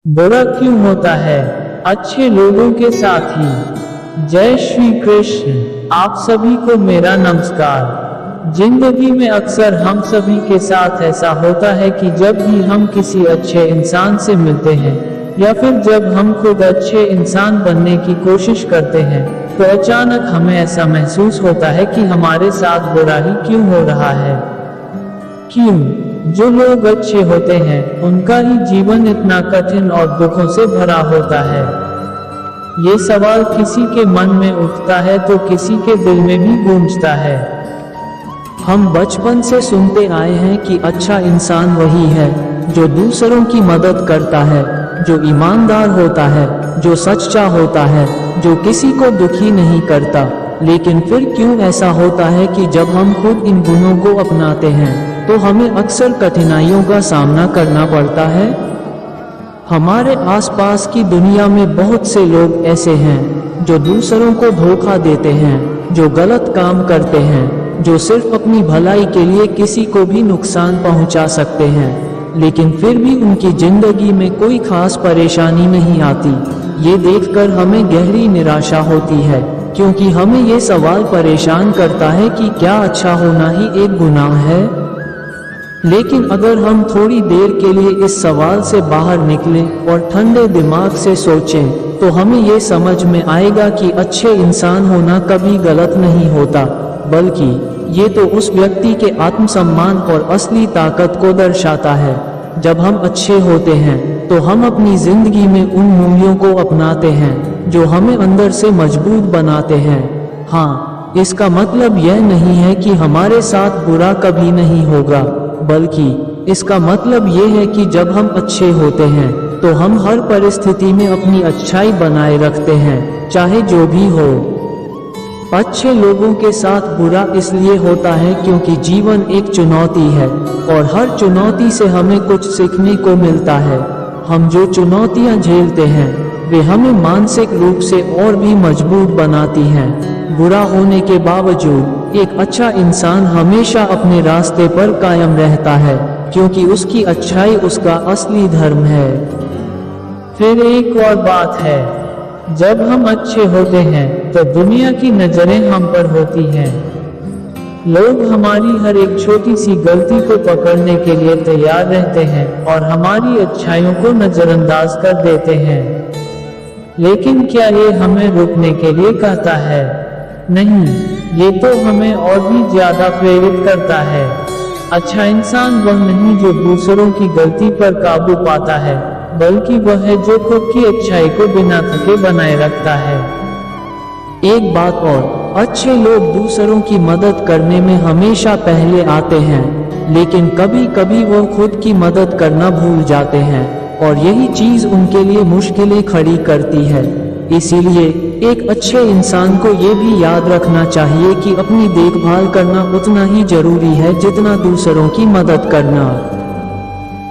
बुरा क्यों होता है अच्छे लोगों के साथ ही। जय श्री कृष्ण। आप सभी को मेरा नमस्कार। जिंदगी में अक्सर हम सभी के साथ ऐसा होता है कि जब भी हम किसी अच्छे इंसान से मिलते हैं या फिर जब हम खुद अच्छे इंसान बनने की कोशिश करते हैं तो अचानक हमें ऐसा महसूस होता है कि हमारे साथ बुरा ही क्यों हो रहा है। क्यों जो लोग अच्छे होते हैं उनका ही जीवन इतना कठिन और दुखों से भरा होता है। ये सवाल किसी के मन में उठता है तो किसी के दिल में भी गूंजता है। हम बचपन से सुनते आए हैं कि अच्छा इंसान वही है जो दूसरों की मदद करता है, जो ईमानदार होता है, जो सच्चा होता है, जो किसी को दुखी नहीं करता। लेकिन फिर क्यों ऐसा होता है कि जब हम खुद इन गुणों को अपनाते हैं तो हमें अक्सर कठिनाइयों का सामना करना पड़ता है। हमारे आसपास की दुनिया में बहुत से लोग ऐसे हैं जो दूसरों को धोखा देते हैं, जो गलत काम करते हैं, जो सिर्फ अपनी भलाई के लिए किसी को भी नुकसान पहुंचा सकते हैं, लेकिन फिर भी उनकी जिंदगी में कोई खास परेशानी नहीं आती। ये देखकर हमें गहरी निराशा होती है, क्योंकि हमें ये सवाल परेशान करता है कि क्या अच्छा होना ही एक गुनाह है। लेकिन अगर हम थोड़ी देर के लिए इस सवाल से बाहर निकलें और ठंडे दिमाग से सोचें तो हमें ये समझ में आएगा कि अच्छे इंसान होना कभी गलत नहीं होता, बल्कि ये तो उस व्यक्ति के आत्मसम्मान और असली ताकत को दर्शाता है। जब हम अच्छे होते हैं तो हम अपनी जिंदगी में उन मूल्यों को अपनाते हैं जो हमें अंदर से मजबूत बनाते हैं। हाँ, इसका मतलब यह नहीं है कि हमारे साथ बुरा कभी नहीं होगा, बल्कि इसका मतलब ये है कि जब हम अच्छे होते हैं तो हम हर परिस्थिति में अपनी अच्छाई बनाए रखते हैं, चाहे जो भी हो। अच्छे लोगों के साथ बुरा इसलिए होता है क्योंकि जीवन एक चुनौती है और हर चुनौती से हमें कुछ सीखने को मिलता है। हम जो चुनौतियां झेलते हैं वे हमें मानसिक रूप से और भी मजबूत बनाती हैं। बुरा होने के बावजूद एक अच्छा इंसान हमेशा अपने रास्ते पर कायम रहता है, क्योंकि उसकी अच्छाई उसका असली धर्म है। फिर एक और बात है, जब हम अच्छे होते हैं तो दुनिया की नजरें हम पर होती हैं। लोग हमारी हर एक छोटी सी गलती को पकड़ने के लिए तैयार रहते हैं और हमारी अच्छाइयों को नजरअंदाज कर देते हैं। लेकिन क्या ये हमें रुकने के लिए कहता है? नहीं, ये तो हमें और भी ज्यादा प्रेरित करता है। अच्छा इंसान वह नहीं जो दूसरों की गलती पर काबू पाता है, बल्कि वह है जो खुद की अच्छाई को बिना थके बनाए रखता है। एक बात और, अच्छे लोग दूसरों की मदद करने में हमेशा पहले आते हैं, लेकिन कभी कभी वो खुद की मदद करना भूल जाते हैं और यही चीज उनके लिए मुश्किलें खड़ी करती है। इसीलिए एक अच्छे इंसान को ये भी याद रखना चाहिए कि अपनी देखभाल करना उतना ही जरूरी है जितना दूसरों की मदद करना।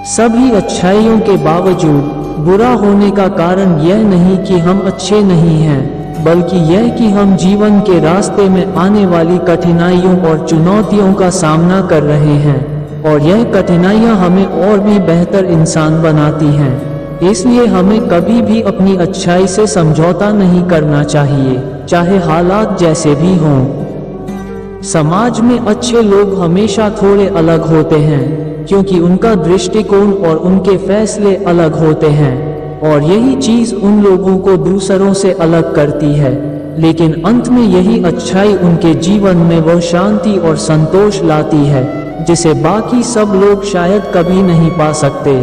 सभी अच्छाइयों के बावजूद बुरा होने का कारण यह नहीं कि हम अच्छे नहीं हैं, बल्कि यह कि हम जीवन के रास्ते में आने वाली कठिनाइयों और चुनौतियों का सामना कर रहे हैं, और यह कठिनाइयां हमें और भी बेहतर इंसान बनाती हैं। इसलिए हमें कभी भी अपनी अच्छाई से समझौता नहीं करना चाहिए, चाहे हालात जैसे भी हों। समाज में अच्छे लोग हमेशा थोड़े अलग होते हैं, क्योंकि उनका दृष्टिकोण और उनके फैसले अलग होते हैं, और यही चीज उन लोगों को दूसरों से अलग करती है। लेकिन अंत में यही अच्छाई उनके जीवन में वह शांति और संतोष लाती है जिसे बाकी सब लोग शायद कभी नहीं पा सकते।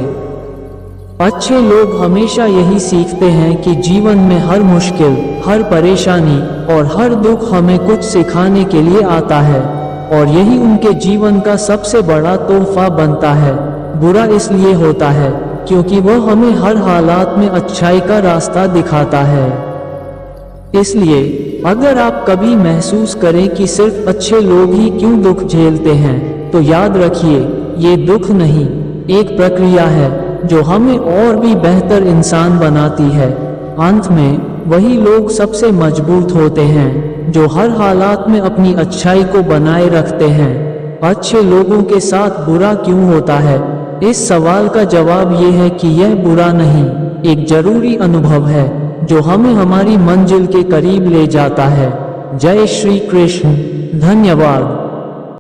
अच्छे लोग हमेशा यही सीखते हैं कि जीवन में हर मुश्किल, हर परेशानी और हर दुख हमें कुछ सिखाने के लिए आता है, और यही उनके जीवन का सबसे बड़ा तोहफा बनता है। बुरा इसलिए होता है क्योंकि वह हमें हर हालात में अच्छाई का रास्ता दिखाता है। इसलिए अगर आप कभी महसूस करें कि सिर्फ अच्छे लोग ही क्यों दुख झेलते हैं, तो याद रखिए, ये दुख नहीं, एक प्रक्रिया है जो हमें और भी बेहतर इंसान बनाती है। अंत में वही लोग सबसे मजबूत होते हैं जो हर हालात में अपनी अच्छाई को बनाए रखते हैं। अच्छे लोगों के साथ बुरा क्यों होता है? इस सवाल का जवाब ये है कि यह बुरा नहीं, एक जरूरी अनुभव है जो हमें हमारी मंजिल के करीब ले जाता है। जय श्री कृष्ण। धन्यवाद।